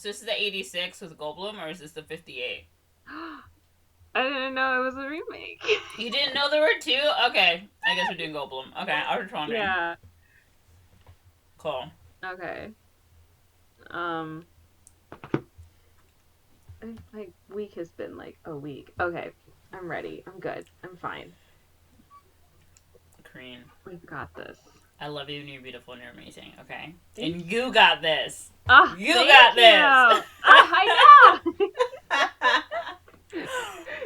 So this is the 86 with Goldblum, or is this the 58? I didn't know it was a remake. You didn't know there were two? Okay. I guess we're doing Goldblum. Okay, I was just wondering. Yeah. Cool. Okay. Um, my week has been like a week. Okay. I'm ready. I'm good. I'm fine. Corinne, We've got this. I love you and you're beautiful and you're amazing, okay? Thank And you got this. Ah, You thank got you. this. I know.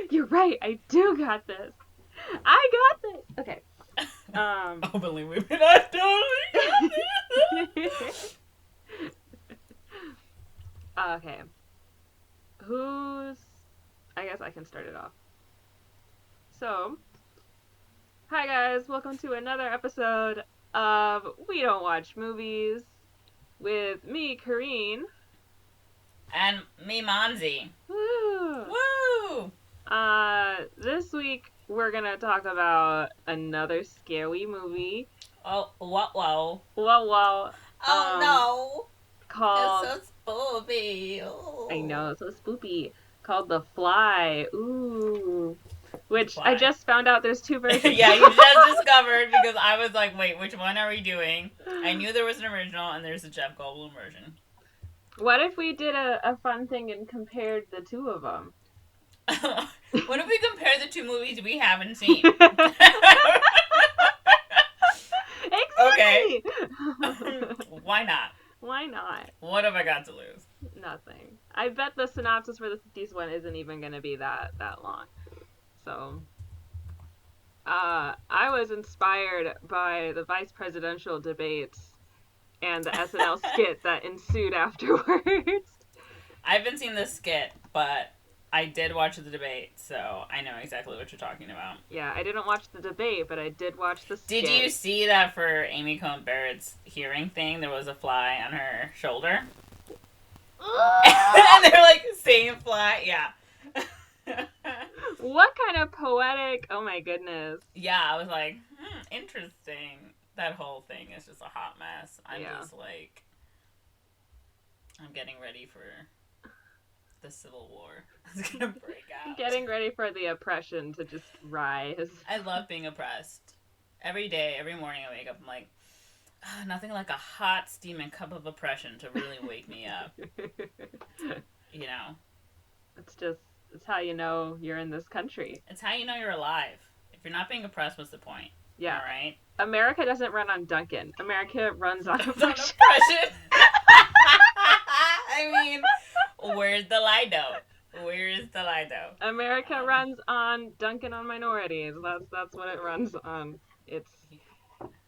You're right. I do got this. I got this. Okay. Oh, believe me, I totally Okay. Who's? I guess I can start it off. So, hi guys. Welcome to another episode of We Don't Watch Movies with me, Corinne. And me, Monze. Woo! Woo! This week we're gonna talk about another scary movie. Oh, whoa. Well, Oh no! called It's so spoopy. Oh. I know, it's so spoopy. Called The Fly. Ooh. Which I Fly. just found out there's two versions. Yeah, you just discovered because I was like, wait, which one are we doing? I knew there was an original and there's a Jeff Goldblum version. What if we did a fun thing and compared the two of them? What if we compare the two movies we haven't seen? Okay. Exactly. Why not? Why not? What have I got to lose? Nothing. I bet the synopsis for the 50s one isn't even going to be that long. So, I was inspired by the vice presidential debates and the SNL skit that ensued afterwards. I haven't seen the skit, but I did watch the debate, so I know exactly what you're talking about. Yeah, I didn't watch the debate, but I did watch the skit. Did you see that for Amy Coney Barrett's hearing thing, there was a fly on her shoulder? And they're like, same fly? Yeah. What kind of poetic... Oh my goodness. Yeah, I was like, interesting. That whole thing is just a hot mess. I'm just like, I'm getting ready for the Civil War. It's gonna break out. Getting ready for the oppression to just rise. I love being oppressed. Every day, every morning I wake up, I'm like, nothing like a hot, steaming cup of oppression to really wake me up. You know? It's how you know you're in this country. It's how you know you're alive. If you're not being oppressed, what's the point? Yeah. Alright? America doesn't run on Duncan. America runs on oppression. I mean, where's the Lido? Where is the Lido? America runs on Duncan on minorities. That's what it runs on. It's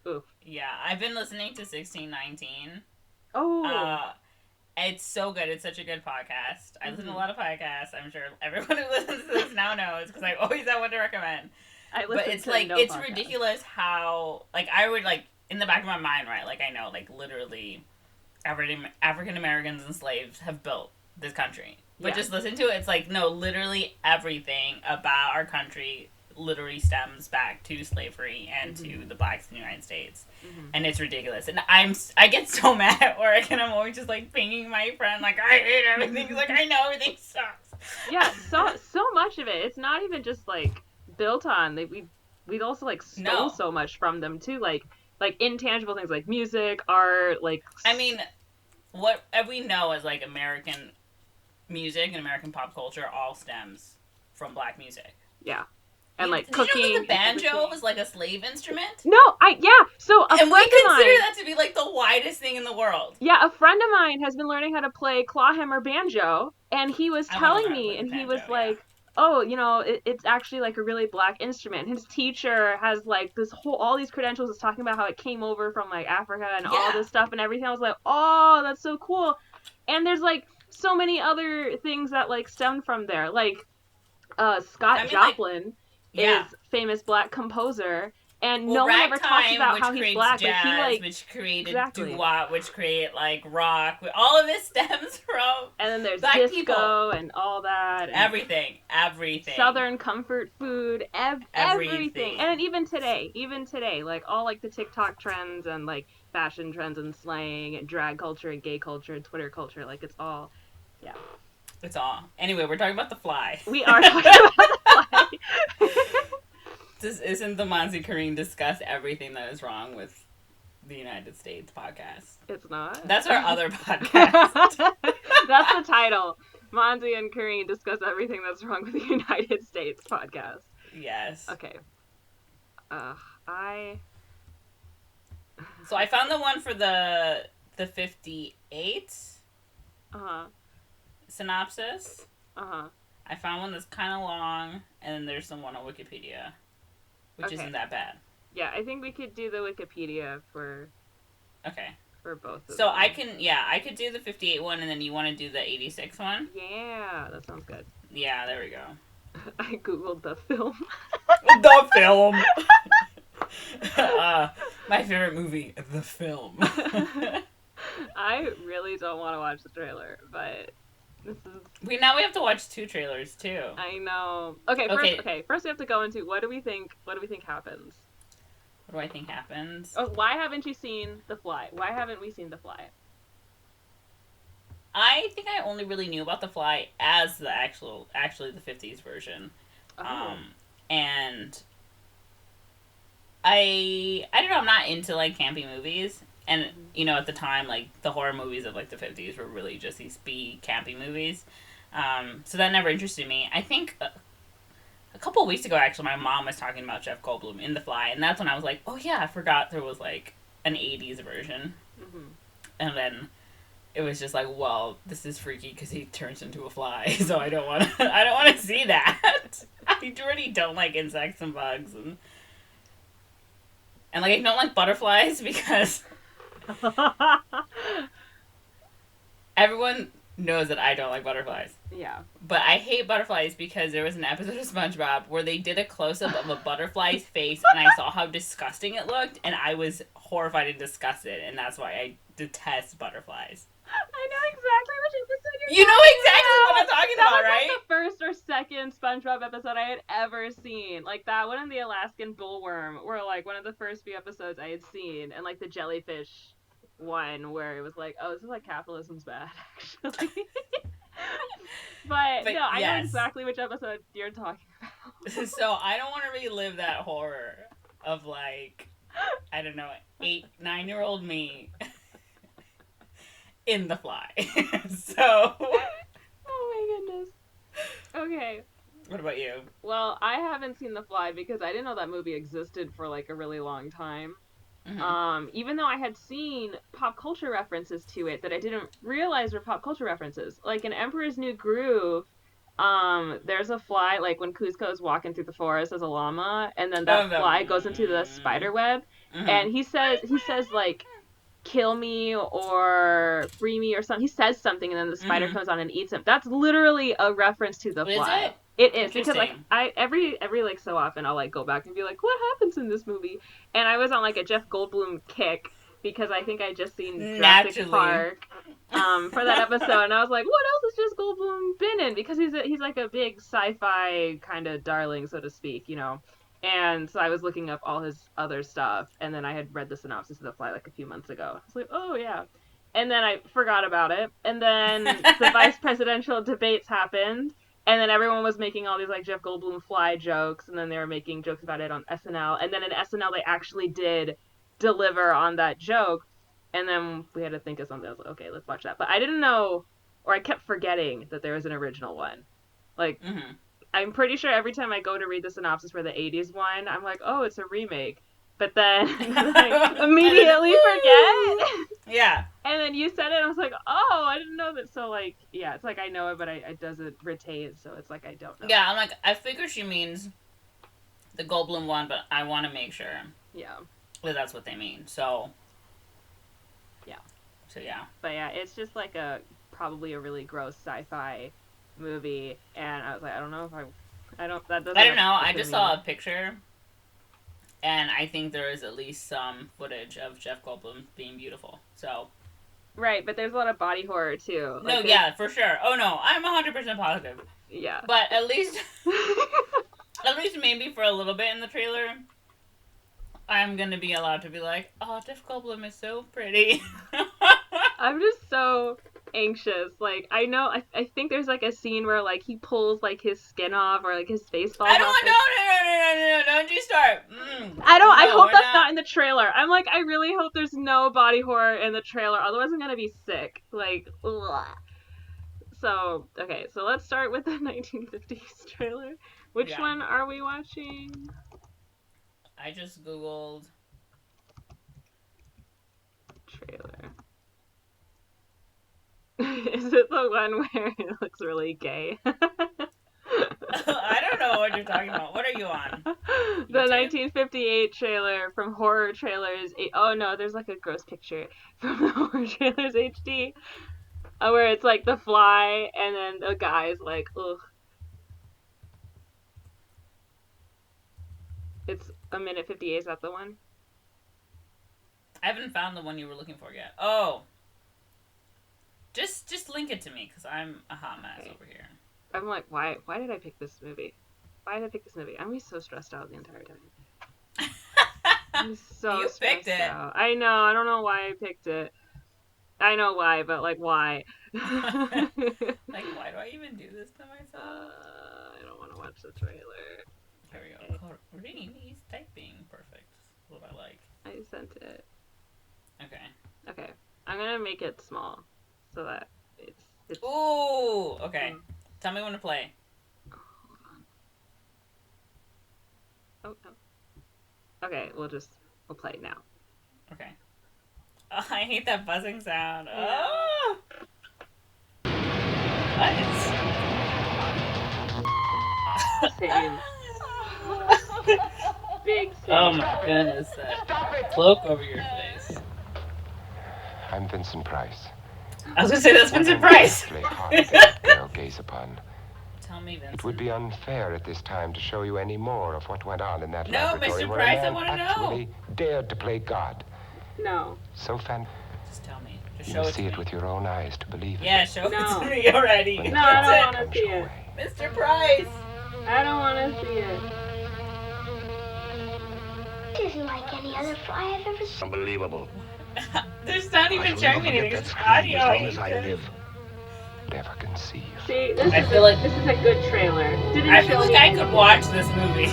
oof. Yeah, I've been listening to 1619. Oh. It's so good. It's such a good podcast. I listen to a lot of podcasts. I'm sure everyone who listens to this now knows because I always have one to recommend. But it's like, it's podcast. Ridiculous how, like, I would, like, in the back of my mind, right, like, I know, like, literally African Americans and slaves have built this country. But just listen to it, it's like, no, literally everything about our country literally stems back to slavery and to the blacks in the United States. And it's ridiculous. And I get so mad at work and I'm always just, like, pinging my friend, like, I hate everything. He's like, I know, everything sucks. Yeah, so much of it. It's not even just, like, built on. We'd also, like, stole so much from them, too. Like intangible things like music, art, like... I mean, what we know is, like, American music and American pop culture all stems from black music. Yeah. And, like, cooking... Did you know that the banjo was, like, a slave instrument? No, So, and we consider that to be, like, the widest thing in the world. Yeah, a friend of mine has been learning how to play clawhammer banjo, and he was telling me, and he was like, oh, you know, it's actually, like, a really black instrument. His teacher has, like, all these credentials is talking about how it came over from, like, Africa and all this stuff and everything. I was like, oh, that's so cool. And there's, like, so many other things that, like, stem from there. Like, Scott Joplin is famous black composer, and no one ever talks about how he's black, jazz, but he, like... which created doo-wop, which created, like, rock. All of this stems from and then there's black disco people. And all that. And everything. Southern comfort food, everything. And even today, like, all, like, the TikTok trends and, like, fashion trends and slang and drag culture and gay culture and Twitter culture, like, it's all Yeah. It's all. Anyway, we're talking about The Fly. We are talking about The Fly. This isn't the Monze Corinne discuss everything that is wrong with the United States podcast. It's not? That's our other podcast. That's the title. Monze and Corinne discuss everything that's wrong with the United States podcast. Yes. Okay. So I found the one for the 58 synopsis. I found one that's kind of long, and then there's some one on Wikipedia, which isn't that bad. Yeah, I think we could do the Wikipedia for both of them. So I could do the 58 one, and then you want to do the 86 one? Yeah, that sounds good. Yeah, there we go. I googled the film. The film! My favorite movie, The Film. I really don't want to watch the trailer, but this is... Now we have to watch 2 trailers, too. I know. Okay, first we have to go into what do we think happens? What do I think happens? Oh, why haven't you seen The Fly? Why haven't we seen The Fly? I think I only really knew about The Fly as the actually the 50s version. And I don't know, I'm not into, like, campy movies. And, you know, at the time, like, the horror movies of, like, the 50s were really just these B campy movies. So that never interested me. I think a couple of weeks ago, actually, my mom was talking about Jeff Goldblum in The Fly, and that's when I was like, oh yeah, I forgot there was, like, an 80s version. And then it was just like, well, this is freaky because he turns into a fly, so I don't want to see that. I already don't like insects and bugs, and like, I don't like butterflies because everyone knows that I don't like butterflies. Yeah. But I hate butterflies because there was an episode of SpongeBob where they did a close-up of a butterfly's face, and I saw how disgusting it looked, and I was horrified and disgusted, and that's why I detest butterflies. I know exactly which episode You know exactly what I'm talking about, right? That was like the first or second SpongeBob episode I had ever seen. Like, that one and the Alaskan bullworm were, like, one of the first few episodes I had seen, and, like, the jellyfish one where it was like, oh, this is like capitalism's bad, actually. but no, I know exactly which episode you're talking about. So I don't want to relive that horror of, like, I don't know, 8-9-year-old me in The Fly. So. Oh my goodness. Okay. What about you? Well, I haven't seen The Fly because I didn't know that movie existed for, like, a really long time. Even though I had seen pop culture references to it that I didn't realize were pop culture references. Like in Emperor's New Groove, there's a fly, like when Kuzco's walking through the forest as a llama, and then that fly goes into the spider web, and he says like, kill me or free me or something. He says something, and then the spider comes on and eats him. That's literally a reference to The Fly. Is it? It is, because, like, I every like so often I'll, like, go back and be like, what happens in this movie? And I was on, like, a Jeff Goldblum kick because I think I just seen Jurassic Park for that episode, and I was like, what else has Jeff Goldblum been in? Because he's like a big sci-fi kind of darling, so to speak, you know. And so I was looking up all his other stuff, and then I had read the synopsis of The Fly like a few months ago. I was like, oh yeah. And then I forgot about it, and then the vice presidential debates happened. And then everyone was making all these, like, Jeff Goldblum fly jokes, and then they were making jokes about it on SNL. And then in SNL, they actually did deliver on that joke. And then we had to think of something. I was like, okay, let's watch that. But I didn't know, or I kept forgetting that there was an original one. Like, I'm pretty sure every time I go to read the synopsis for the 80s one, I'm like, oh, it's a remake. But then I immediately forget. Yeah. And then you said it, and I was like, oh, I didn't know that. So, like, yeah, it's like I know it, but it doesn't retain, so it's like I don't know. Yeah, I'm like, I figure she means the Goldblum one, but I want to make sure. Yeah. That that's what they mean, so. Yeah. So, yeah. But, yeah, it's just, like, probably a really gross sci-fi movie, and I was like, I don't know if I don't know, I just saw a picture. And I think there is at least some footage of Jeff Goldblum being beautiful. So. Right, but there's a lot of body horror, too. Like, no, yeah, for sure. Oh, no, I'm 100% positive. Yeah. But at least maybe for a little bit in the trailer, I'm going to be allowed to be like, oh, Jeff Goldblum is so pretty. I'm just so anxious. Like, I know, I think there's like a scene where like he pulls like his skin off or like his face falls I don't off. want, no, don't you start. I hope that's not in the trailer. I'm like, I really hope there's no body horror in the trailer. Otherwise I'm gonna be sick. Like, ugh. So, okay, so let's start with the 1950s trailer. Which one are we watching? I just Googled trailer. Is it the one where it looks really gay? I don't know what you're talking about. What are you on? The 1958 trailer from Horror Trailers. Oh no, there's like a gross picture from the Horror Trailers HD. Where it's like the fly and then the guy's like, ugh. It's a minute 58. Is that the one? I haven't found the one you were looking for yet. Oh. Just link it to me, because I'm a hot mess over here. I'm like, why did I pick this movie? Why did I pick this movie? I'm gonna be so stressed out the entire time. I'm so you stressed picked it. out. I know. I don't know why I picked it. I know why, but like, why? Like, why do I even do this to myself? I don't want to watch the trailer. Here we go. Corinne, he's typing. Perfect. What I like. I sent it. Okay. Okay. I'm gonna make it small so that it's. Ooh. Okay. Tell me when to play. Hold on. Oh no. Okay, we'll play now. Okay. Oh, I hate that buzzing sound. Oh. What? Same. Big same. Oh my goodness. That cloak over your face. I'm Vincent Price. I was gonna say that's Vincent Price. Gaze upon. Tell me, Vincent. It would be unfair at this time to show you any more of what went on in that laboratory Mr. where Price, a I man want to know. actually dared to play God. No. So Just tell me. Just you show must it see to it me. with your own eyes to believe it. Yeah, show it to me already. When No, I don't want to see it. Mr. Price. I don't want to see it. It isn't like any other fly I've ever seen. Unbelievable. There's not even shall showing never anything. forget It's that scream audio. as long as I live. Never conceive. See, this I is feel like this is a good trailer. I feel like I could watch this movie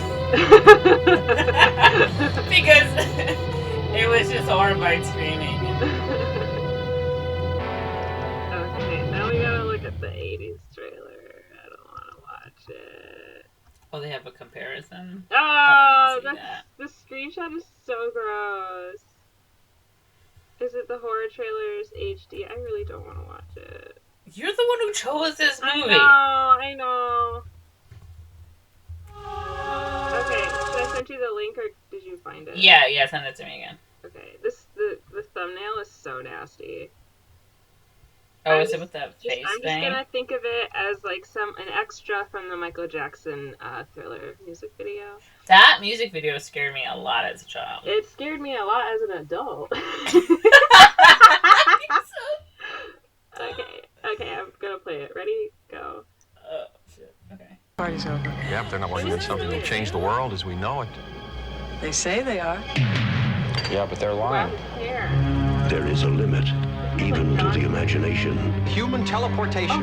because it was just horrified screaming. Okay, now we gotta look at the 80s trailer. I don't want to watch it. Oh, they have a comparison? Oh, that. The screenshot is so gross. Is it the Horror Trailers HD? I really don't want to watch it. You're the one who chose this movie. I know. Okay, should I send you the link or did you find it? Yeah, send it to me again. Okay, the thumbnail is so nasty. Oh, is it with that face I'm thing? just gonna think of it as like an extra from the Michael Jackson Thriller music video. That music video scared me a lot as a child. It scared me a lot as an adult. Okay, I'm gonna play it. Ready? Go. Oh, shit. Okay. Party's over. Yep, they're not working on something that'll change the world as we know it. They say they are. Yeah, but they're lying. There is a limit, even to the imagination. Human teleportation,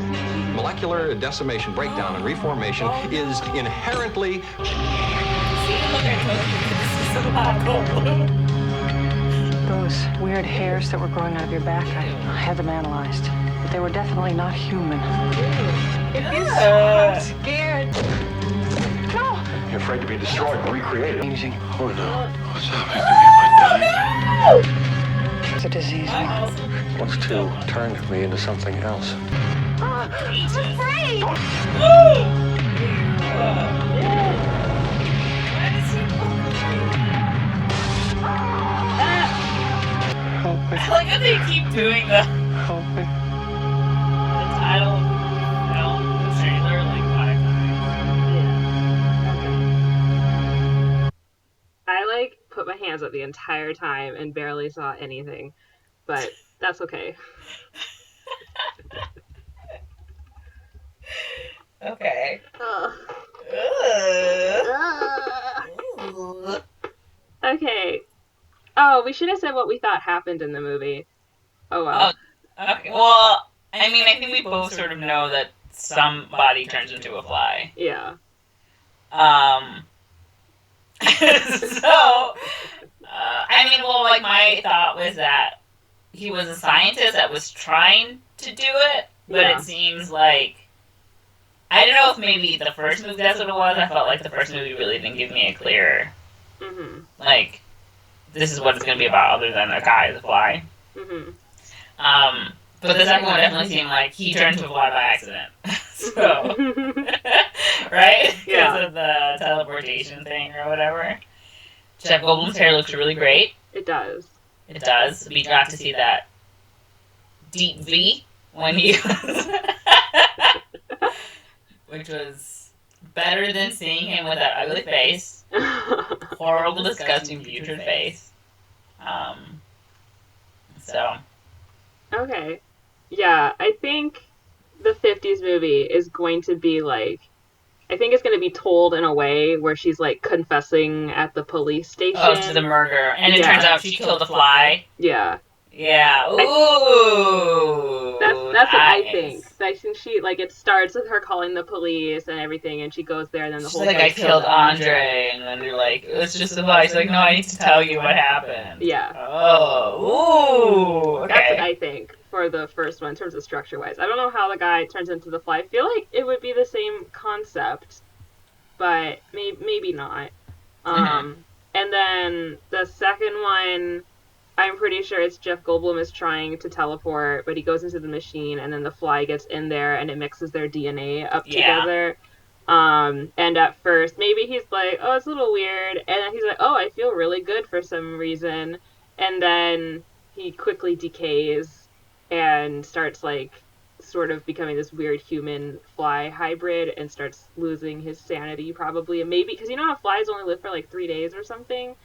molecular decimation, breakdown, and reformation is inherently... Those weird hairs that were growing out of your back, I had them analyzed. But they were definitely not human. I'm scared. No! You're afraid to be destroyed and recreated. Amazing. Oh no. What's happening to me? Am I dying? It's a disease. Wants to turn me into something else. I'm afraid! Help me. I like how they keep doing the Help me. title of the film, the trailer, like 5 times. I like put my hands up the entire time and barely saw anything, but that's okay. Okay. Ugh. Ugh. Okay. Oh, we should have said what we thought happened in the movie. Oh well. Okay, well, I I mean, I think we both sort of know that somebody turns into a fly. Yeah. So, I mean, well, like, my thought was that he was a scientist that was trying to do it, but it seems like, I don't know if maybe the first movie that's what it was. I felt like the first movie really didn't give me a clear, like, this is what it's going to be about other than a guy as a fly. But the second one definitely seemed like he turned into a fly by accident. So, right? Because of the teleportation thing or whatever. Jeff Goldblum's hair looks really great. It does. It does. We got to see that deep V when he was... which was better than seeing him with that ugly face. Horrible, disgusting, putrid face. So... Okay. Yeah, I think the 50s movie is going to be like, I think it's going to be told in a way where she's like confessing at the police station. Oh, to the murder. And it turns out she killed a fly. Yeah. Yeah. Ooh. That's what I think. I think she, like, it starts with her calling the police and everything, and she goes there, and then the She's whole like, I killed Andre, and then they're like, it's just a fly. She's like, no, I need to tell you what happened. Yeah. Oh. Ooh. Okay. That's what I think for the first one in terms of structure-wise. I don't know how the guy turns into the fly. I feel like it would be the same concept, but maybe not. And then the second one, I'm pretty sure it's Jeff Goldblum is trying to teleport, but he goes into the machine, and then the fly gets in there, and it mixes their DNA up together. And at first, maybe he's like, oh, it's a little weird, and then he's like, oh, I feel really good for some reason, and then he quickly decays and starts, like, sort of becoming this weird human-fly hybrid and starts losing his sanity, probably. And maybe, because you know how flies only live for, like, 3 days or something?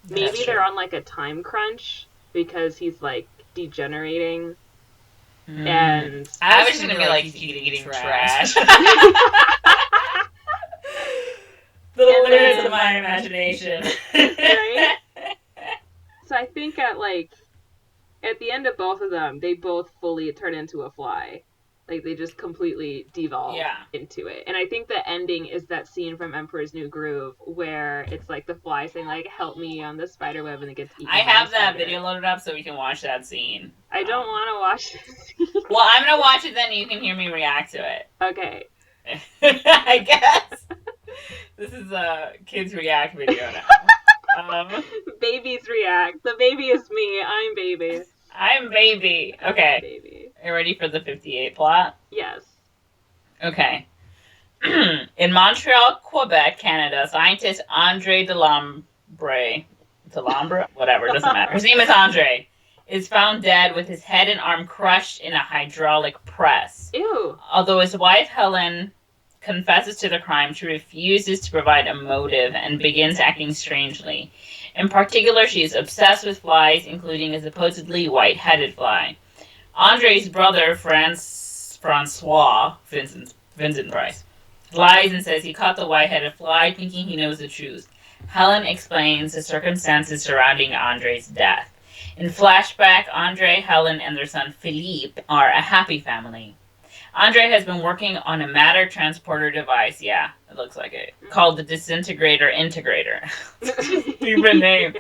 Maybe they're on, like, a time crunch because he's, like, degenerating. And I was just gonna be like, he's eating trash. The limits of my imagination. Right? So I think at the end of both of them, they both fully turn into a fly. Like, they just completely devolve into it. And I think the ending is that scene from Emperor's New Groove where it's like the fly saying, like, help me on the spider web, and it gets eaten. I have that video loaded up so we can watch that scene. I don't want to watch this scene. Well, I'm going to watch it then and you can hear me react to it. Okay. I guess. This is a kids react video now. Babies react. The baby is me. I'm baby. I'm baby. Okay. Baby. Are you ready for the 58 plot? Yes. Okay. In Montreal, Quebec, Canada, scientist Andre Delambre, whatever, doesn't matter. His name is Andre, is found dead with his head and arm crushed in a hydraulic press. Ew. Although his wife, Helen, confesses to the crime, she refuses to provide a motive and begins acting strangely. In particular, she is obsessed with flies, including a supposedly white-headed fly. Andre's brother, Francois, Vincent Price, lies and says he caught the white-headed fly, thinking he knows the truth. Helen explains the circumstances surrounding Andre's death. In flashback, Andre, Helen, and their son Philippe are a happy family. Andre has been working on a matter transporter device, it looks like it, called the Disintegrator Integrator. Stupid name.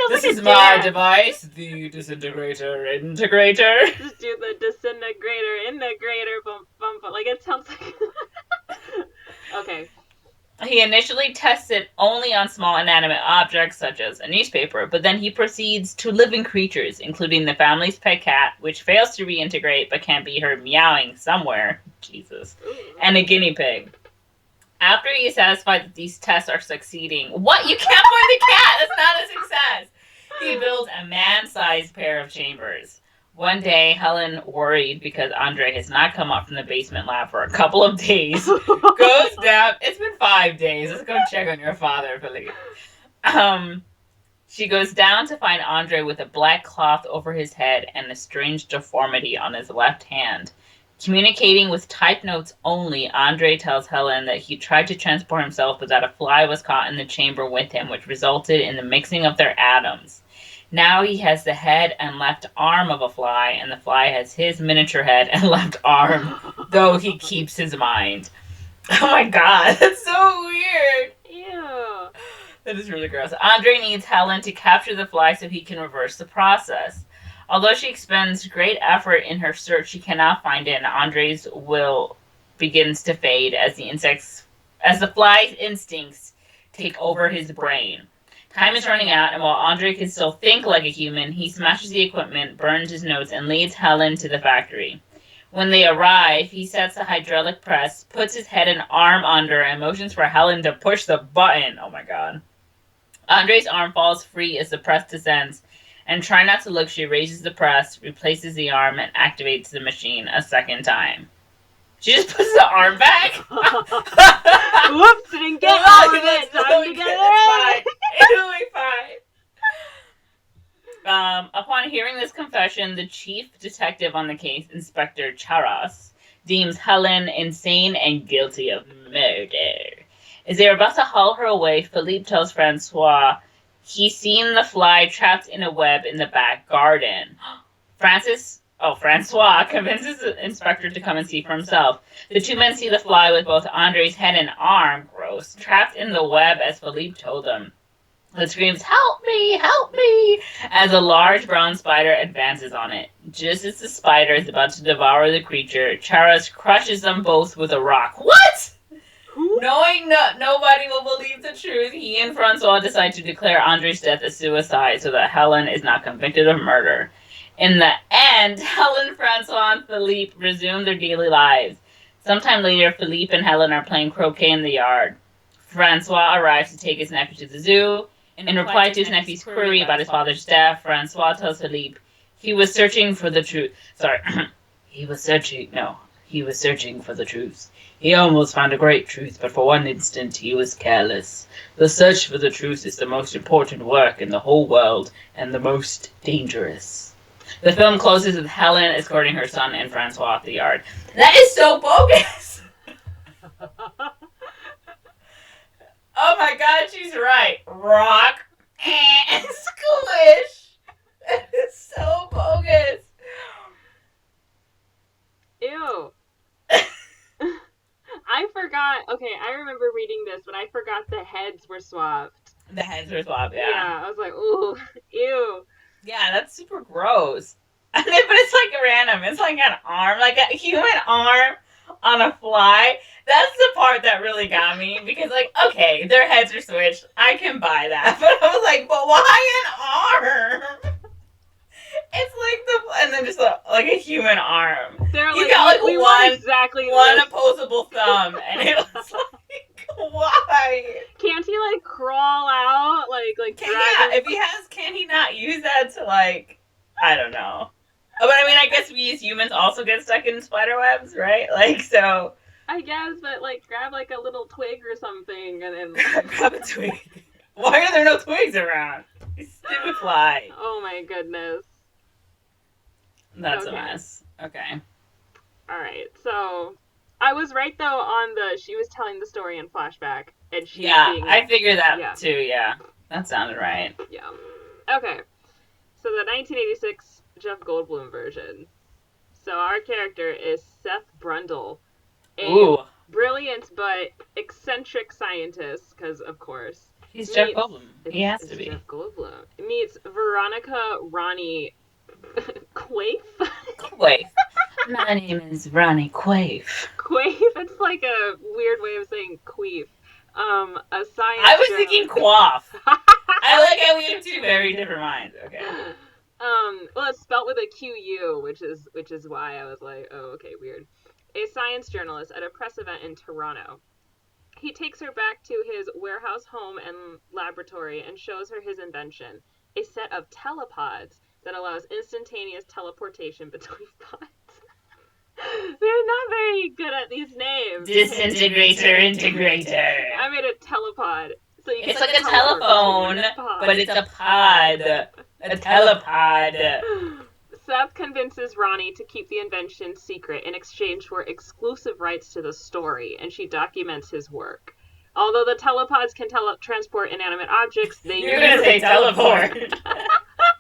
This is my device, the Disintegrator Integrator. Just do the Disintegrator Integrator, bump, bump, like it sounds like... Okay. He initially tests it only on small inanimate objects, such as a newspaper, but then he proceeds to living creatures, including the family's pet cat, which fails to reintegrate but can be heard meowing somewhere, Jesus, and a guinea pig. After he is satisfied that these tests are succeeding, what? You can't find the cat! That's not a success! He builds a man-sized pair of chambers. One day, Helen, worried because Andre has not come up from the basement lab for a couple of days, goes down. It's been 5 days. Let's go check on your father, Philippe. She goes down to find Andre with a black cloth over his head and a strange deformity on his left hand. Communicating with type notes only, Andre tells Helen that he tried to transport himself, but that a fly was caught in the chamber with him, which resulted in the mixing of their atoms. Now he has the head and left arm of a fly, and the fly has his miniature head and left arm, though he keeps his mind. Oh my god, that's so weird. Ew. That is really gross. Andre needs Helen to capture the fly so he can reverse the process. Although she expends great effort in her search, she cannot find it, and Andre's will begins to fade as the fly's instincts take over his brain. Time is running out, and while Andre can still think like a human, he smashes the equipment, burns his notes, and leads Helen to the factory. When they arrive, he sets the hydraulic press, puts his head and arm under, and motions for Helen to push the button. Oh my god. Andre's arm falls free as the press descends, and trying not to look, she raises the press, replaces the arm, and activates the machine a second time. She just puts the arm back? Whoops, didn't get all of it. Time to get it. It'll be fine. Upon hearing this confession, the chief detective on the case, Inspector Charas, deems Helen insane and guilty of murder. As they are about to haul her away, Philippe tells Francois he's seen the fly trapped in a web in the back garden. Francois convinces the inspector to come and see for himself. The two men see the fly with both Andre's head and arm, gross, trapped in the web as Philippe told them. It screams, "Help me! Help me!" as a large brown spider advances on it. Just as the spider is about to devour the creature, Charas crushes them both with a rock. What? Knowing nobody will believe the truth, he and Francois decide to declare Andre's death a suicide so that Helen is not convicted of murder. In the end, Helen, Francois, and Philippe resume their daily lives. Sometime later, Philippe and Helen are playing croquet in the yard. Francois arrives to take his nephew to the zoo. In reply to his nephew's query about his father's death, Francois tells Philippe he was searching for the truth. He was searching for the truth. He almost found a great truth, but for one instant he was careless. The search for the truth is the most important work in the whole world, and the most dangerous. The film closes with Helen escorting her son and Francois off the yard. That is so bogus! Oh my god, she's right. Rock and squish. That is so bogus. Ew. I forgot. Okay, I remember reading this, but I forgot the heads were swapped. The heads were swapped, yeah. Yeah, I was like, ooh, ew. Yeah, that's super gross. But it's like random. It's like an arm, like a human arm on a fly. That's the part that really got me, because like, okay, their heads are switched. I can buy that. But I was like, but why an arm? It's like and then just like a human arm. They're you like, got like we one want exactly one opposable thumb, and it was like, why? Can't he like crawl out, like if he has, can he not use that to like, I don't know. But I mean, I guess we as humans also get stuck in spider webs, right? Like, so. I guess, but like grab like a little twig or something, and then grab a twig. Why are there no twigs around? You stupid fly. Oh my goodness. That's a mess. Okay. Alright, so I was right though on she was telling the story in flashback, and she I figured that too, yeah. That sounded right. Yeah. Okay. So the 1986 Jeff Goldblum version. So our character is Seth Brundle, a brilliant but eccentric scientist, because of course. He's Jeff Goldblum. He has to be. Jeff Goldblum. Meets Veronica Ronnie Quaife? Quaife. My name is Ronnie Quaife. Quaife? It's like a weird way of saying queef. A science. I was thinking quaff. I like how we have two very different minds. Okay. Well, it's spelled with a QU, which is why I was like, oh, okay, weird. A science journalist at a press event in Toronto. He takes her back to his warehouse home and laboratory and shows her his invention, a set of telepods that allows instantaneous teleportation between pods. They're not very good at these names. Disintegrator, integrator. I made a telepod. So you it's like a telephone, but it's a pod. A telepod. Seth convinces Ronnie to keep the invention secret in exchange for exclusive rights to the story, and she documents his work. Although the telepods can transport inanimate objects, they You're gonna say teleport.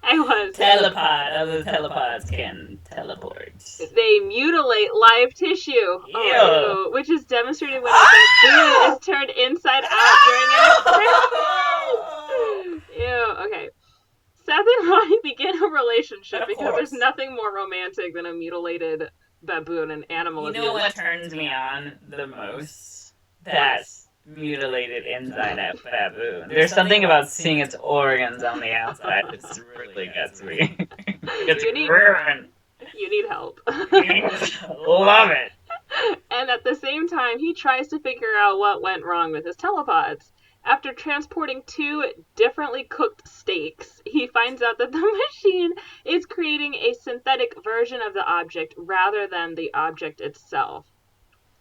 I was. Telepod. Other telepods can teleport. They mutilate live tissue. Ew. Which is demonstrated when a baboon is turned inside out during an experiment. Ew. Okay. Seth and Ronnie begin a relationship because there's nothing more romantic than a mutilated baboon and animal abuse. You know what turns me on the most? That mutilated inside out baboon. There's something about seeing its organs on the outside that really gets me. It's ruined. You need help. Love it. And at the same time, he tries to figure out what went wrong with his telepods. After transporting 2 differently cooked steaks, he finds out that the machine is creating a synthetic version of the object rather than the object itself.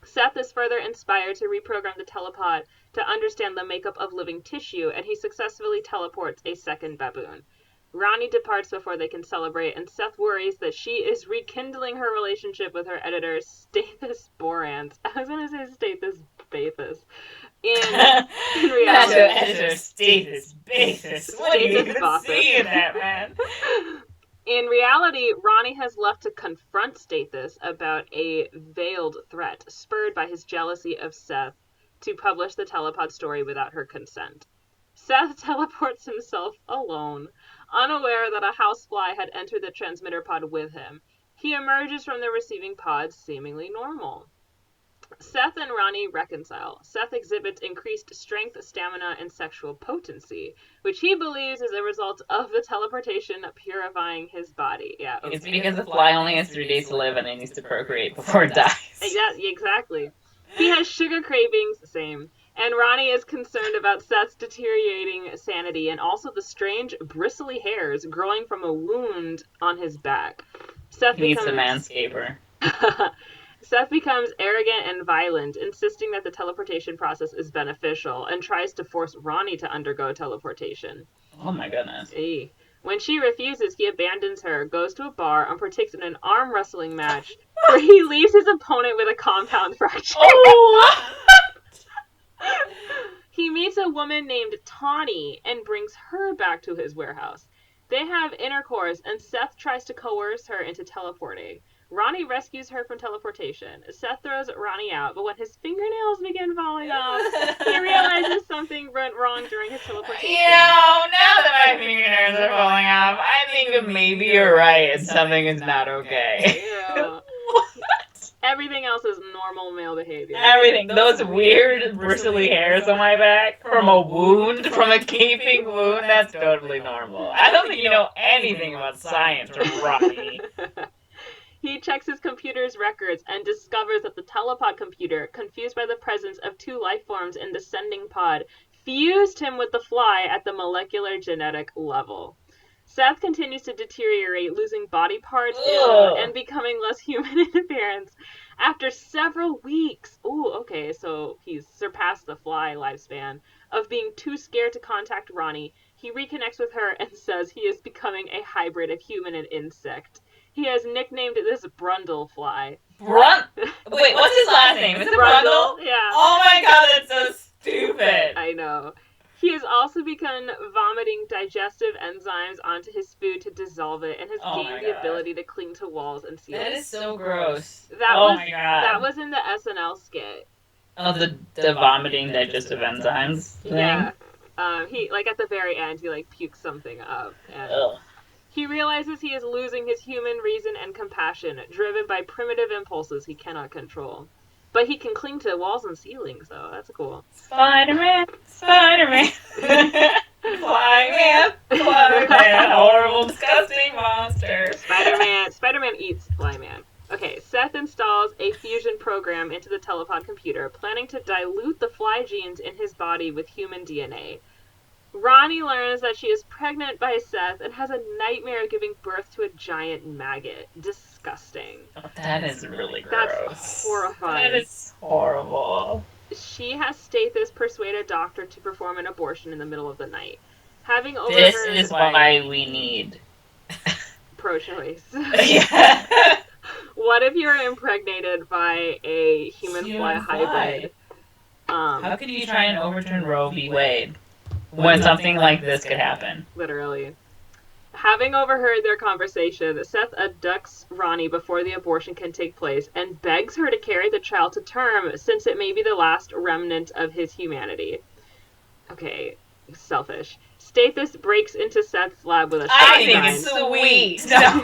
Seth is further inspired to reprogram the telepod to understand the makeup of living tissue, and he successfully teleports a second baboon. Ronnie departs before they can celebrate, and Seth worries that she is rekindling her relationship with her editor, Stathis Borans. I was going to say Stathis Bathis. In reality... editor, Stathis Bathis. What are you even seeing that, man? In reality, Ronnie has left to confront Stathis about a veiled threat, spurred by his jealousy of Seth, to publish the telepod story without her consent. Seth teleports himself alone, unaware that a housefly had entered the transmitter pod with him. He emerges from the receiving pod seemingly normal. Seth and Ronnie reconcile. Seth exhibits increased strength, stamina, and sexual potency, which he believes is a result of the teleportation purifying his body. Yeah, okay. It's because the fly only has 3 days to live and it needs to procreate before it dies. Yeah, exactly. He has sugar cravings, same. And Ronnie is concerned about Seth's deteriorating sanity and also the strange bristly hairs growing from a wound on his back. Seth needs a manscaper. Seth becomes arrogant and violent, insisting that the teleportation process is beneficial, and tries to force Ronnie to undergo teleportation. Oh my goodness. Hey. When she refuses, he abandons her, goes to a bar, and partakes in an arm wrestling match where he leaves his opponent with a compound fracture. Oh! He meets a woman named Tawny and brings her back to his warehouse. They have intercourse, and Seth tries to coerce her into teleporting. Ronnie rescues her from teleportation. Seth throws Ronnie out, but when his fingernails begin falling off, he realizes something went wrong during his teleportation. Now that my fingernails are falling off, I think maybe you're right and something is not okay. Yeah. What? Everything else is normal male behavior. Everything. Those weird bristly hairs on my back from a wound, from a gaping wound, that's totally normal. I don't think you know anything about science, Ronnie. He checks his computer's records and discovers that the telepod computer, confused by the presence of 2 life forms in the sending pod, fused him with the fly at the molecular genetic level. Seth continues to deteriorate, losing body parts and becoming less human in appearance. After several weeks, so he's surpassed the fly lifespan, of being too scared to contact Ronnie, he reconnects with her and says he is becoming a hybrid of human and insect. He has nicknamed this Brundle fly. Wait, what's his last name? Is it Brundle? Yeah. Oh my god, that's so stupid. I know. He has also begun vomiting digestive enzymes onto his food to dissolve it, and has gained the ability to cling to walls and ceilings. That is so gross. My god. That was in the SNL skit. Oh, the vomiting digestive enzymes thing? Yeah. He, at the very end, he, pukes something up. And he realizes he is losing his human reason and compassion, driven by primitive impulses he cannot control. But he can cling to walls and ceilings, though. That's cool. Spider-Man! Flyman! Horrible, disgusting monster! Spider-Man eats Flyman. Okay, Seth installs a fusion program into the telepod computer, planning to dilute the fly genes in his body with human DNA. Ronnie learns that she is pregnant by Seth and has a nightmare of giving birth to a giant maggot. Disgusting. Oh, that is really gross. That's horrifying. That is horrible. She has Stathis persuade a doctor to perform an abortion in the middle of the night. This is why we need pro-choice. Yeah. What if you're impregnated by a human fly hybrid? How could you try and overturn Roe v. Wade when something like this could happen? Literally. Having overheard their conversation, Seth abducts Ronnie before the abortion can take place and begs her to carry the child to term since it may be the last remnant of his humanity. Okay, selfish. Stathis breaks into Seth's lab with a shotgun. I think it's sweet. No.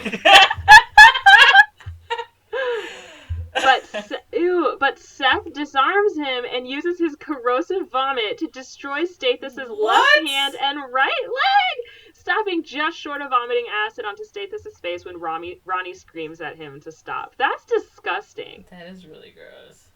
But Seth disarms him and uses his corrosive vomit to destroy Stathis's left hand and right leg, stopping just short of vomiting acid onto Stathis's face when Ronnie screams at him to stop. That's disgusting. That is really gross.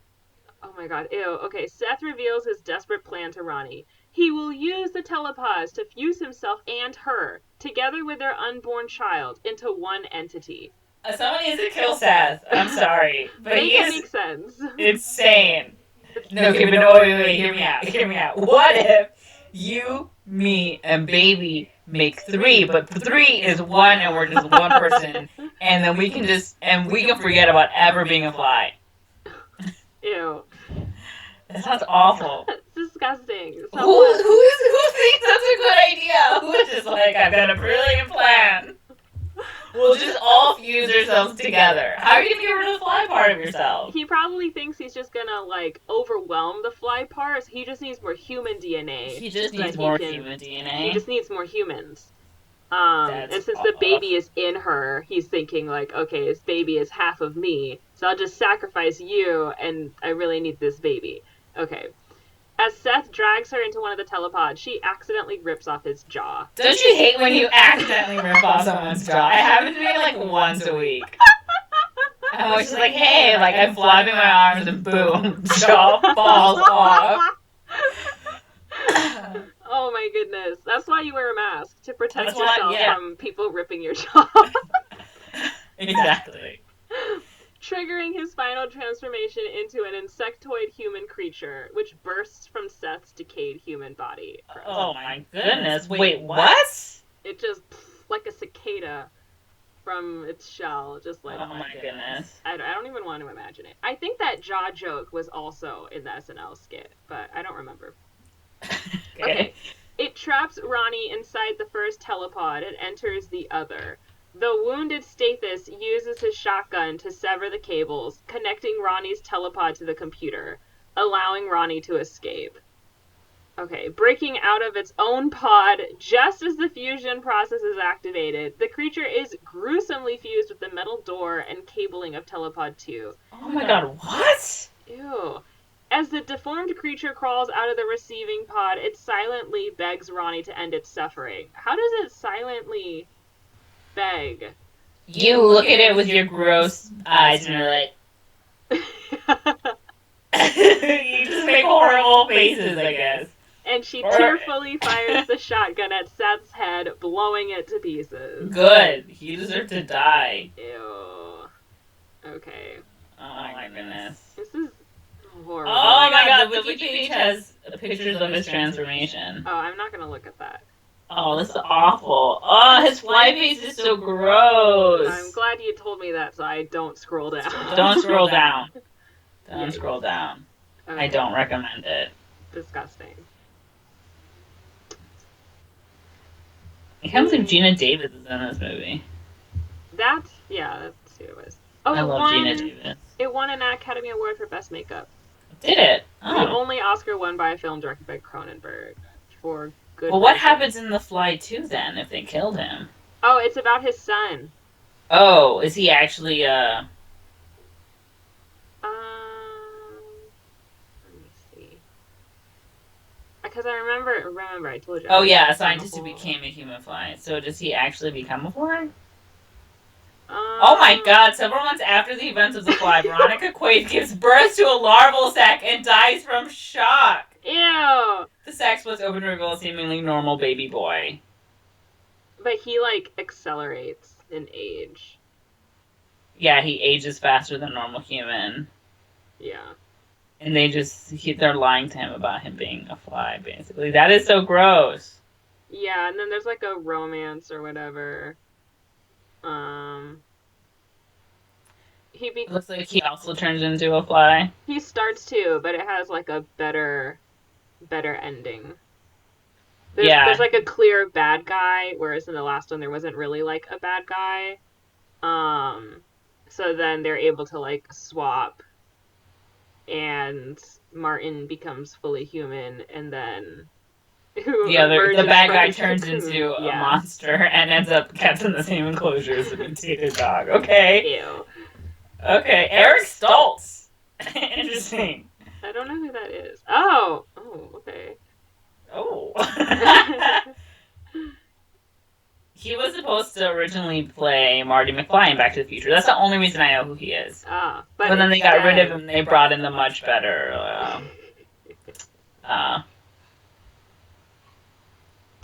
Oh my god, ew. Okay, Seth reveals his desperate plan to Ronnie. He will use the telepods to fuse himself and her, together with their unborn child, into one entity. Someone needs to kill Seth. I'm sorry. But he is makes sense. insane. No, okay, but no, wait, hear me out. What if you, me, and baby make 3, but 3 is 1 and we're just one person, and then we can forget about ever being a fly. Ew. That sounds awful. That's disgusting. Who thinks that's a good idea? Who is just like, I've got a brilliant plan. We'll just all fuse ourselves together. How are you going to get rid of the fly part of yourself? He probably thinks he's just going to, like, overwhelm the fly parts. He just needs more human DNA. He just needs more human DNA. He just needs more humans. And since the baby is in her, he's thinking, like, okay, this baby is half of me, so I'll just sacrifice you, and I really need this baby. Okay. As Seth drags her into one of the telepods, she accidentally rips off his jaw. Don't you hate when you accidentally rip off someone's jaw? It happens to me like once a week. I'm always just like, hey, like I'm flapping my arms and boom, jaw falls off. Oh my goodness. That's why you wear a mask, to protect yourself from people ripping your jaw. Exactly. Triggering his final transformation into an insectoid human creature, which bursts from Seth's decayed human body. Oh my goodness. Wait, what? It just, like a cicada from its shell, just like... Oh my goodness. I don't even want to imagine it. I think that jaw joke was also in the SNL skit, but I don't remember. Okay. It traps Ronnie inside the first telepod and enters the other. The wounded Stathis uses his shotgun to sever the cables, connecting Ronnie's telepod to the computer, allowing Ronnie to escape. Okay, breaking out of its own pod just as the fusion process is activated, the creature is gruesomely fused with the metal door and cabling of telepod 2. Oh my god, what? Ew. As the deformed creature crawls out of the receiving pod, it silently begs Ronnie to end its suffering. How does it silently beg? You look at it with your gross eyes and you're like... You just make horrible faces, I guess. And she tearfully fires the shotgun at Seth's head, blowing it to pieces. Good. He deserved to die. Ew. Okay. Oh my goodness. This is horrible. Oh my god, the wiki page has pictures of his transformation. Oh, I'm not gonna look at that. Oh, this is awful. Oh, his fly face is so gross. I'm glad you told me that so I don't scroll down. Don't scroll down. Don't scroll down. Okay. I don't recommend it. Disgusting. It comes with Gina Davis is in this movie. That's who it was. Oh, I love Gina Davis. It won an Academy Award for Best Makeup. Did it? The only Oscar won by a film directed by Cronenberg for good. Well, what happens in The Fly 2 then if they killed him? Oh, it's about his son. Oh, is he actually Let me see. Because I remember I told you. Oh yeah, a scientist who became a human fly. So does he actually become a fly? Oh my god, several months after the events of The Fly, Veronica Quaid gives birth to a larval sac and dies from shock. Ew! The sac splits open to reveal a seemingly normal baby boy. But he, like, accelerates in age. Yeah, he ages faster than a normal human. Yeah. And they're lying to him about him being a fly, basically. That is so gross. Yeah, and then there's, like, a romance or whatever. It looks like he also turns into a fly. He starts to, but it has like a better ending. There's like a clear bad guy, whereas in the last one there wasn't really like a bad guy. So then they're able to like swap, and Martin becomes fully human, and then the bad guy turns into a monster and ends up kept in the same enclosure as a mutated dog. Okay. Ew. Okay, Eric Stoltz. Interesting. I don't know who that is. Oh, okay. Oh. He was supposed to originally play Marty McFly in Back to the Future. That's the only reason I know who he is. But then they got rid of him. They brought in the much better.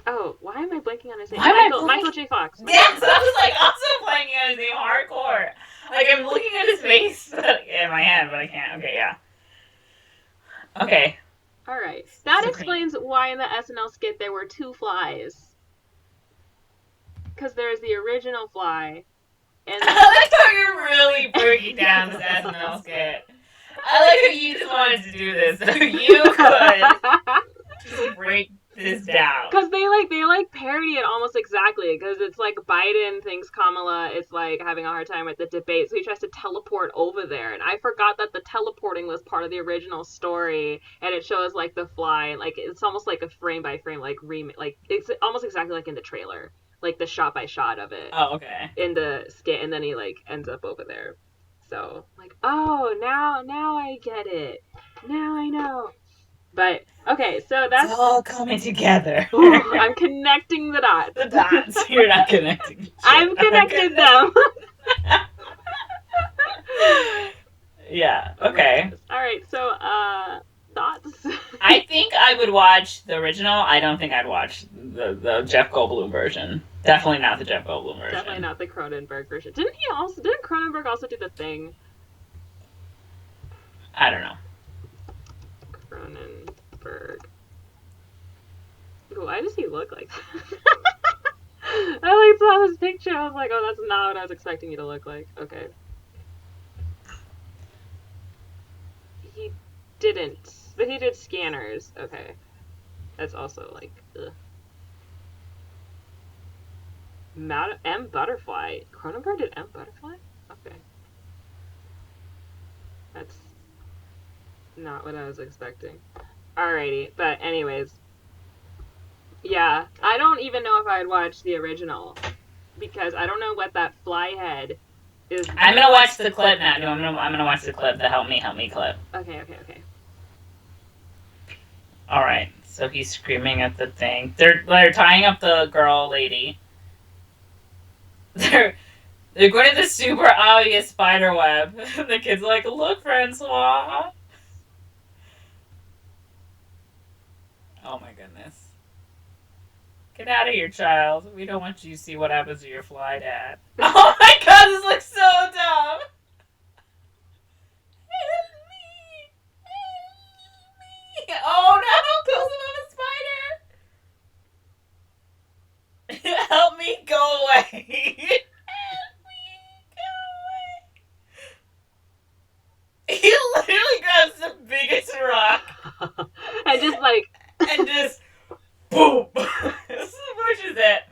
Oh, why am I blanking on his name? Michael J. Fox. Yes, I was like also blanking on his name hardcore. Like I'm looking at his face in my head, but I can't. Okay, yeah. Okay. All right. That explains why in the SNL skit there were two flies. Because there's the original fly, and I like how you're really breaking down this SNL skit. I like how you just wanted to do this, so you could just break this down. Because they parody it almost exactly. Because it's like Biden thinks Kamala is like having a hard time at the debate, so he tries to teleport over there. And I forgot that the teleporting was part of the original story, and it shows like the fly, and like it's almost like a frame by frame like it's almost exactly like in the trailer, like the shot by shot of it. Oh, okay. In the skit, and then he like ends up over there. So like, oh, now I get it. Now I know. But okay, so that's it's all coming together. Ooh, I'm connecting the dots. The dots. You're not connecting. I've connected them. Yeah. Okay. All right. So, thoughts? I think I would watch the original. I don't think I'd watch the Jeff Goldblum version. Definitely not the Jeff Goldblum version. Definitely not the Cronenberg version. Didn't Cronenberg also do The Thing? I don't know. Cronenberg. Why does he look like that? I saw this picture. I was like, oh, that's not what I was expecting you to look like. Okay. He didn't, but he did Scanners. Okay. That's also like, ugh. M. Butterfly. Cronenberg did M. Butterfly? Okay. That's not what I was expecting. Alrighty, but anyways. Yeah, I don't even know if I'd watch the original, because I don't know what that fly head is. I'm gonna watch the clip now. No, I'm gonna watch the clip, the help me clip. Okay. Alright, so he's screaming at the thing. They're tying up the lady. They're going to the super obvious spider web. The kid's like, look, Francois. Oh my goodness. Get out of here, child. We don't want you to see what happens to your fly dad. Oh my god, this looks so dumb. Help me. Help me. Oh no, kills him of a spider. Help me go away. Help me go away. He literally grabs the biggest rock. And just boom. Smushes it.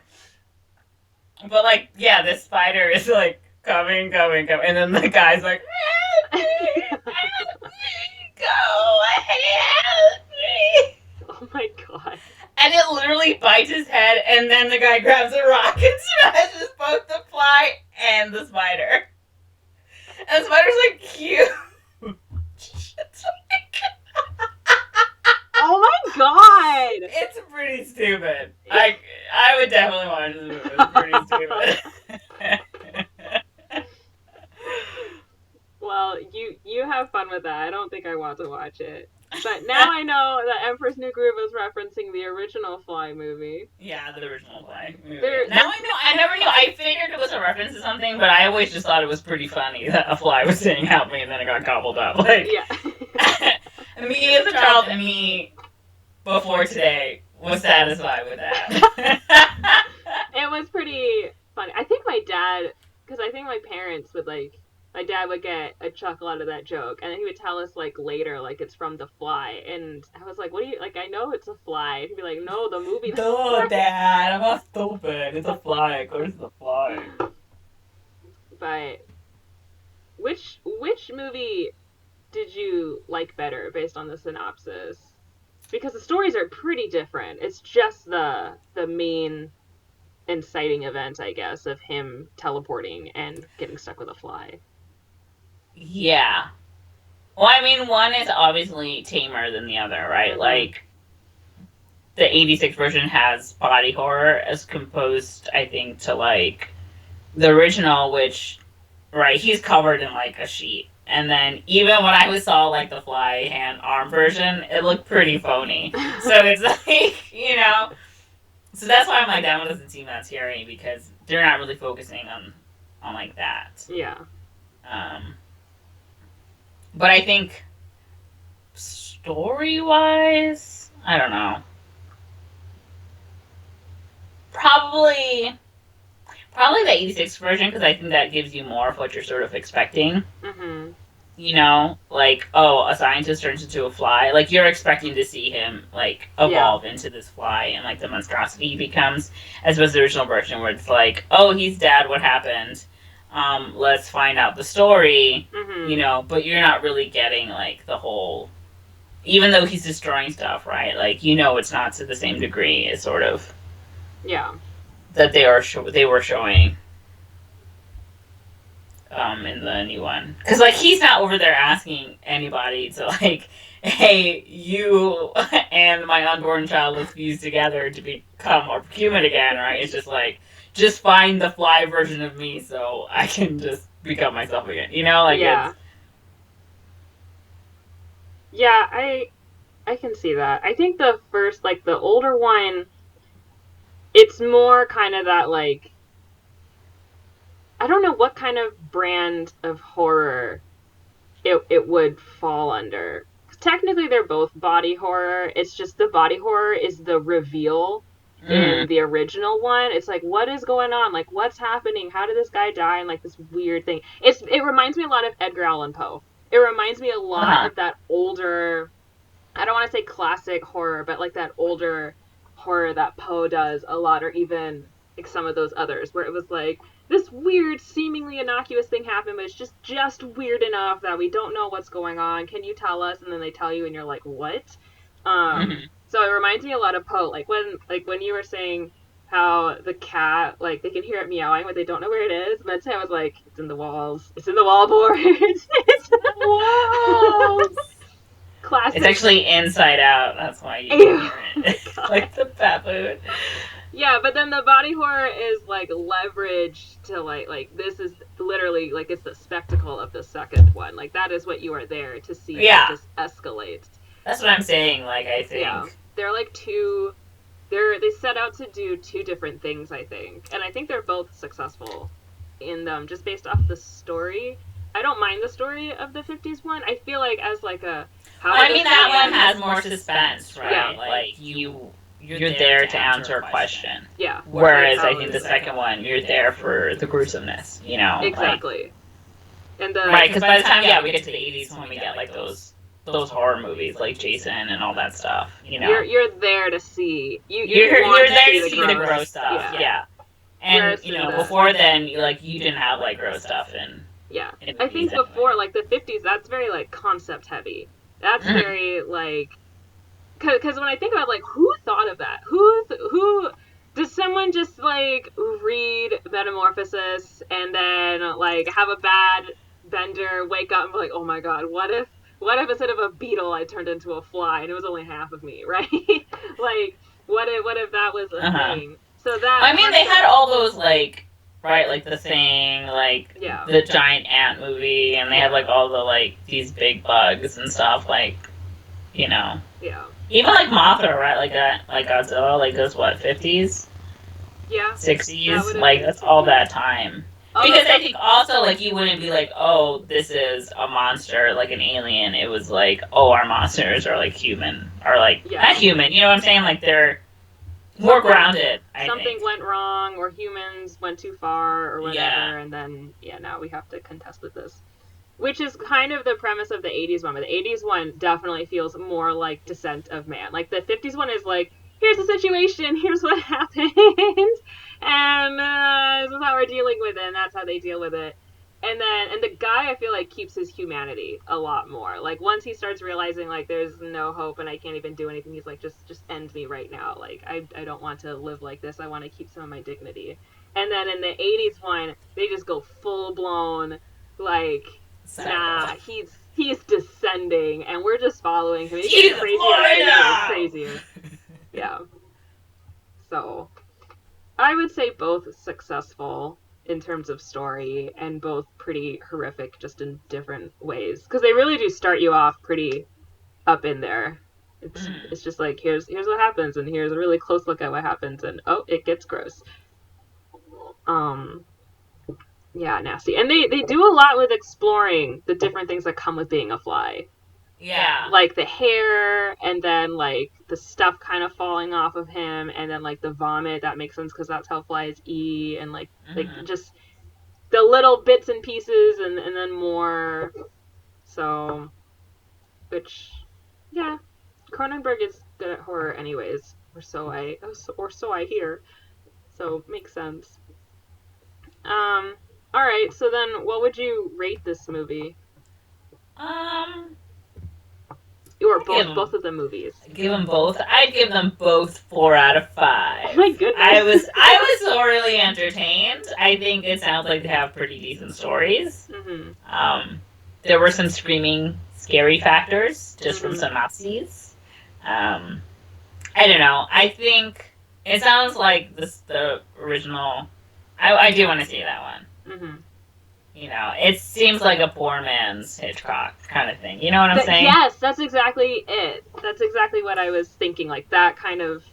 But like, yeah, this spider is like coming. And then the guy's like, help me, go away, help me. Oh my god. And it literally bites his head, and then the guy grabs a rock and smashes both the fly and the spider. And the spider's like, cute. Oh my god! It's pretty stupid. I would definitely watch this movie. It's pretty stupid. Well, you have fun with that. I don't think I want to watch it. But now I know that Emperor's New Groove was referencing the original Fly movie. Yeah, the original Fly movie. Now I know. I never knew. I figured it was a reference to something, but I always just thought it was pretty funny that a fly was saying "help me" and then it got gobbled up. Like, yeah. Me as a child and me before today was satisfied with that. It was pretty funny. I think my dad, because I think my parents would like my dad would get a chuckle out of that joke, and then he would tell us like later, like it's from The Fly, and I was like, "What do you like? I know it's a fly." He'd be like, "No, the movie." No, Dad, I'm not stupid. It's a fly. Of course, it's a fly. But which movie did you like better based on the synopsis? Because the stories are pretty different. It's just the main inciting event, I guess, of him teleporting and getting stuck with a fly. Yeah. Well, I mean, one is obviously tamer than the other, right? Mm-hmm. Like, the 86 version has body horror as composed, I think, to, like, the original, which, right, he's covered in, like, a sheet. And then even when I saw, like, the fly hand-arm version, it looked pretty phony. So it's like, you know. So that's why I'm like, that one doesn't seem that scary, because they're not really focusing on like, that. Yeah. But I think story-wise, I don't know. Probably the 86 version, because I think that gives you more of what you're sort of expecting. Mm-hmm. You know, like, oh, a scientist turns into a fly. Like, you're expecting to see him, like, evolve into this fly and, like, the monstrosity he becomes. As opposed to the original version where it's like, oh, he's dead, what happened? Let's find out the story, you know, but you're not really getting, like, the whole... Even though he's destroying stuff, right? Like, you know it's not to the same degree as sort of... Yeah. That they were showing in the new one. Because, like, he's not over there asking anybody to, like, hey, you and my unborn child, let's fuse together to become a human again, right? It's just like, just find the fly version of me so I can just become myself again. You know? Like, yeah. Yeah, I can see that. I think the first, like, the older one, it's more kind of that, like, I don't know what kind of brand of horror it would fall under. 'Cause technically, they're both body horror. It's just the body horror is the reveal in the original one. It's like, what is going on? Like, what's happening? How did this guy die? And, like, this weird thing. It reminds me a lot of Edgar Allan Poe. It reminds me a lot of that older, I don't want to say classic horror, but, like, that older horror that Poe does a lot, or even, like, some of those others, where it was, like, this weird, seemingly innocuous thing happened, but it's just weird enough that we don't know what's going on. Can you tell us? And then they tell you, and you're like, what? So it reminds me a lot of Poe. Like when you were saying how the cat, like, they can hear it meowing, but they don't know where it is. But I was like, it's in the walls. It's in the wallboard. It's in the walls. Classic. It's actually inside out. That's why you can hear it. Like the baboon. Yeah, but then the body horror is, like, leveraged to, like, this is literally, like, it's the spectacle of the second one. Like, that is what you are there to see. Yeah. Just escalate. That's what I'm saying, like, I think. Yeah. They're, like, they set out to do two different things, I think. And I think they're both successful in them, just based off the story. I don't mind the story of the 50s one. I feel like as, like, a... that one has more suspense, right? Yeah. Like, you're there to answer a question. Yeah. Whereas I think the second one, you're there for the gruesomeness, you know? Exactly. Like, right, because by the time, we get to the 80s when we get, like, those horror movies, like Jason and all that stuff, you know? You're there to see. You're there to see the gross stuff, yeah. And, whereas you know, before then, like, you didn't have, like, gross stuff in... Yeah. I think before, like, the 50s, that's very, like, concept heavy. That's very, like... Because when I think about, like, who thought of that? Who does someone just, like, read Metamorphosis and then, like, have a bad bender, wake up and be like, oh my god, what if instead of a beetle I turned into a fly and it was only half of me, right? Like, what if that was a thing? So that... I mean, they had all those, like... Right, like The Thing, like the giant ant movie, and they had, like, all the, like, these big bugs and stuff, like, you know. Yeah. Even, like, Mothra, right, like Godzilla, like, those, what, 50s? Yeah. 60s? Like, that's all that time. Because I think also, like, you wouldn't be like, oh, this is a monster, like an alien. It was like, oh, our monsters are, like, human. Or, like, not human, you know what I'm saying? Like, they're more grounded. Something went wrong, or humans went too far, or whatever, and then now we have to contest with this. Which is kind of the premise of the 80s one, but the 80s one definitely feels more like Descent of Man. Like, the 50s one is like, here's the situation, here's what happened, and this is how we're dealing with it, and that's how they deal with it. And the guy, I feel like, keeps his humanity a lot more. Like, once he starts realizing, like, there's no hope and I can't even do anything, he's like, just end me right now. Like, I don't want to live like this. I want to keep some of my dignity. And then in the 80s one, they just go full-blown, like... Nah, he's descending, and we're just following him. He's getting crazier and crazier. Yeah. So, I would say both successful in terms of story, and both pretty horrific, just in different ways. Because they really do start you off pretty up in there. It's just like, here's what happens, and here's a really close look at what happens, and oh, it gets gross. Yeah, nasty. And they do a lot with exploring the different things that come with being a fly. Yeah. Like the hair, and then like the stuff kind of falling off of him, and then like the vomit. That makes sense because that's how flies eat, and like just the little bits and pieces, and then more. So, which, yeah, Cronenberg is good at horror anyways, or so I hear. So makes sense. All right, so then what would you rate this movie? Or both of the movies. Give them both. I'd give them both 4 out of 5. Oh my goodness. I was thoroughly entertained. I think it sounds like they have pretty decent stories. Mm-hmm. There were some screaming, scary factors just from synopses. I don't know. I think it sounds like the original. I do want to see that one. Mm-hmm. You know, it seems like a poor man's Hitchcock kind of thing. You know what I'm saying? Yes, that's exactly it. That's exactly what I was thinking. Like, that kind of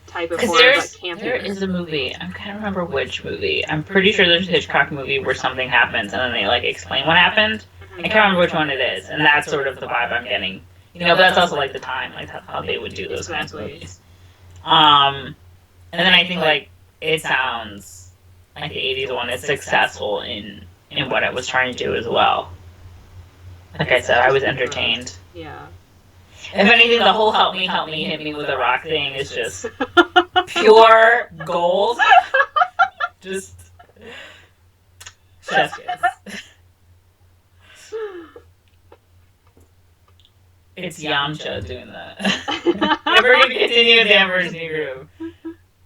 type of horror, like campy. There is a movie. I can't remember which movie. I'm pretty sure there's a Hitchcock movie where something happens and then they, like, explain what happened. Mm-hmm. I can't remember which one it is. And that's sort of the vibe I'm getting. You know, but that's also, like, the time. Like, that's how they would do those kinds of movies. And then I think, like, it sounds... like the 80s one is successful in what I was trying to do as well. Like I said, I was entertained. Yeah. If anything, the whole help me, hit me with a rock thing is just pure gold. Just chef's kiss. It's Yamcha doing that. We're going to continue with the Emperor's New Groove.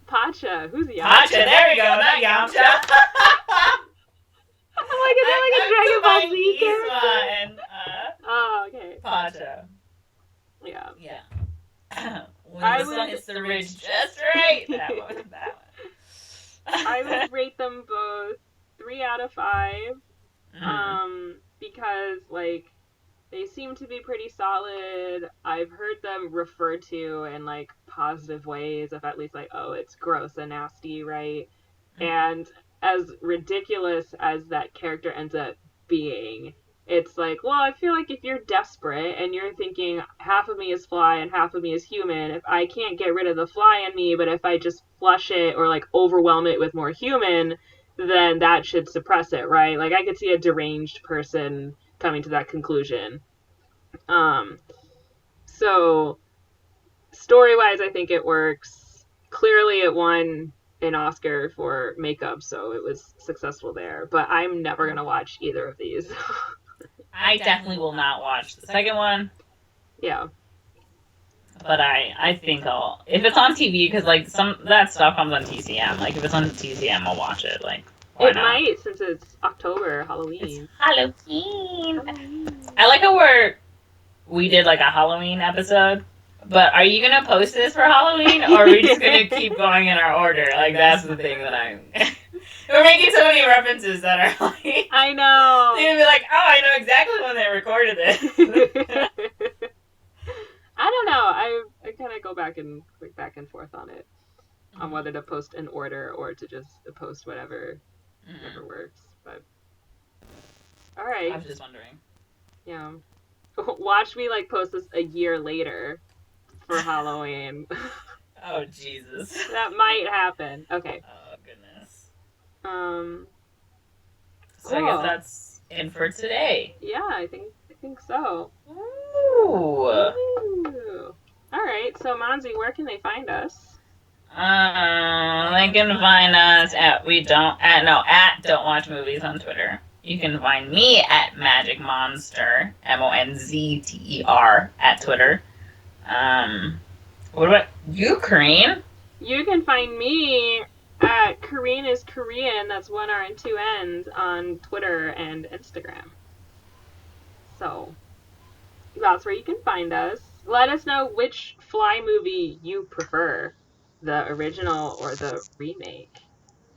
Pacha. Who's Yamcha? Pacha, there we go, not Yamcha. I'm like, is that like a Dragon Ball Z character? And, okay. Pacha. Yeah. Yeah. When the sun hits the ridge just right. That one. I would rate them both 3 out of 5. Because, like, they seem to be pretty solid. I've heard them referred to in, like, positive ways of at least, like, oh, it's gross and nasty, right? Mm-hmm. And as ridiculous as that character ends up being, it's like, well, I feel like if you're desperate and you're thinking half of me is fly and half of me is human, if I can't get rid of the fly in me, but if I just flush it or, like, overwhelm it with more human, then that should suppress it, right? Like, I could see a deranged person coming to that conclusion. So story-wise, I think it works. Clearly it won an Oscar for makeup, so it was successful there. But I'm never gonna watch either of these. I definitely will not watch the second one. Yeah. But I think I'll, if it's on TV, because, like, some that stuff comes on TCM. Like, if it's on TCM, I'll watch it. Like, why not? Might, since it's October, Halloween. It's Halloween. I like how we did, like, a Halloween episode. But are you gonna post this for Halloween, or are we just gonna keep going in our order? Like, that's the thing that I'm... We're making so many references that are like... I know! They're gonna be like, oh, I know exactly when they recorded it. I don't know. I kind of go back and forth on it. On whether to post in order or to just post whatever works. But alright. I was just wondering. Yeah. Watch me, like, post this a year later for Halloween. Oh, Jesus. That might happen. Okay. Oh, goodness. Cool. So I guess that's it for today. Yeah, I think so. Ooh. All right. So, Monze, where can they find us? They can find us at Don't Watch Movies on Twitter. You can find me at Magic Monster, MONZTER at Twitter. What about you, Corinne? You can find me at Corinne is Korean, that's 1 R and 2 N's, on Twitter and Instagram. So, that's where you can find us. Let us know which Fly movie you prefer, the original or the remake.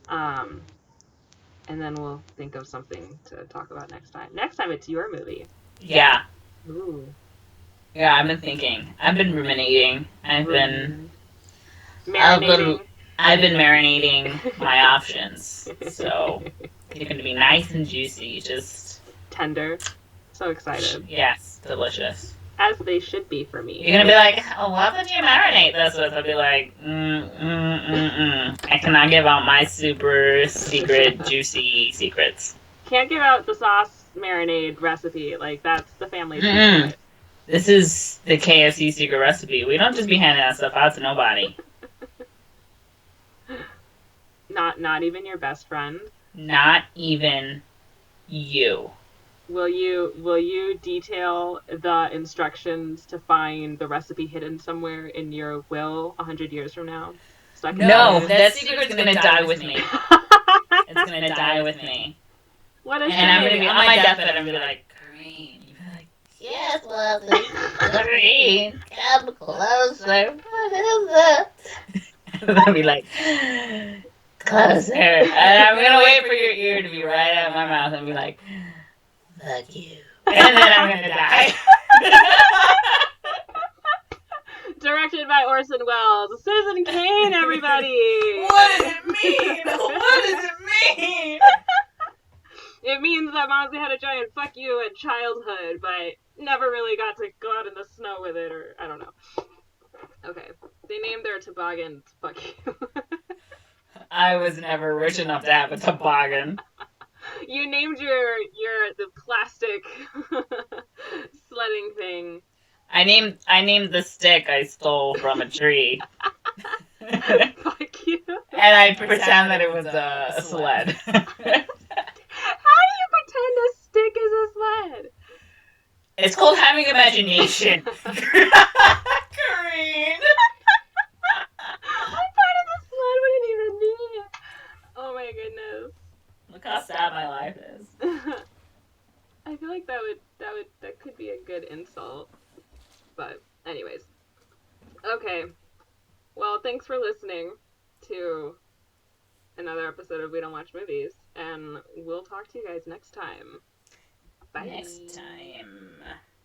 And then we'll think of something to talk about next time. Next time it's your movie. Yeah. Ooh. Yeah, I've been thinking. I've been ruminating. I've been marinating. I've been marinating my options. So they're going to be nice and juicy, just tender. So excited. Yes, delicious. As they should be for me. You're going to be like, oh, what did you marinate this with? I'll be like, I cannot give out my super secret, juicy secrets. Can't give out the sauce marinade recipe. Like, that's the family secret. This is the KFC secret recipe. We don't just be handing that stuff out to nobody. Not even your best friend? Not even you. Will you detail the instructions to find the recipe hidden somewhere in your will 100 years from now? No, that secret's gonna die with me. It's gonna die with me. What is it? And I'm gonna be on my deathbed. I'm gonna be like, Corinne. You're like, yes, Leslie. Corinne, come closer. What is it? And I'll be like, closer. And I'm gonna wait for your ear to be right out of my mouth and be like, fuck you. And then I'm gonna die. Directed by Orson Welles. Citizen Kane, everybody! What does it mean? What does it mean? It means that Monze had a giant fuck you in childhood, but never really got to go out in the snow with it, or I don't know. Okay. They named their toboggan fuck you. I was never rich enough to have a toboggan. You named the plastic sledding thing. I named the stick I stole from a tree. Fuck you. And I pretend that it was a sled. How do you pretend a stick is a sled? It's called having imagination. Corinne. What part of the sled would it even be? Oh my goodness. Look how sad my life is. I feel like that could be a good insult. But anyways. Okay. Well, thanks for listening to another episode of We Don't Watch Movies, and we'll talk to you guys next time. Bye. Next time.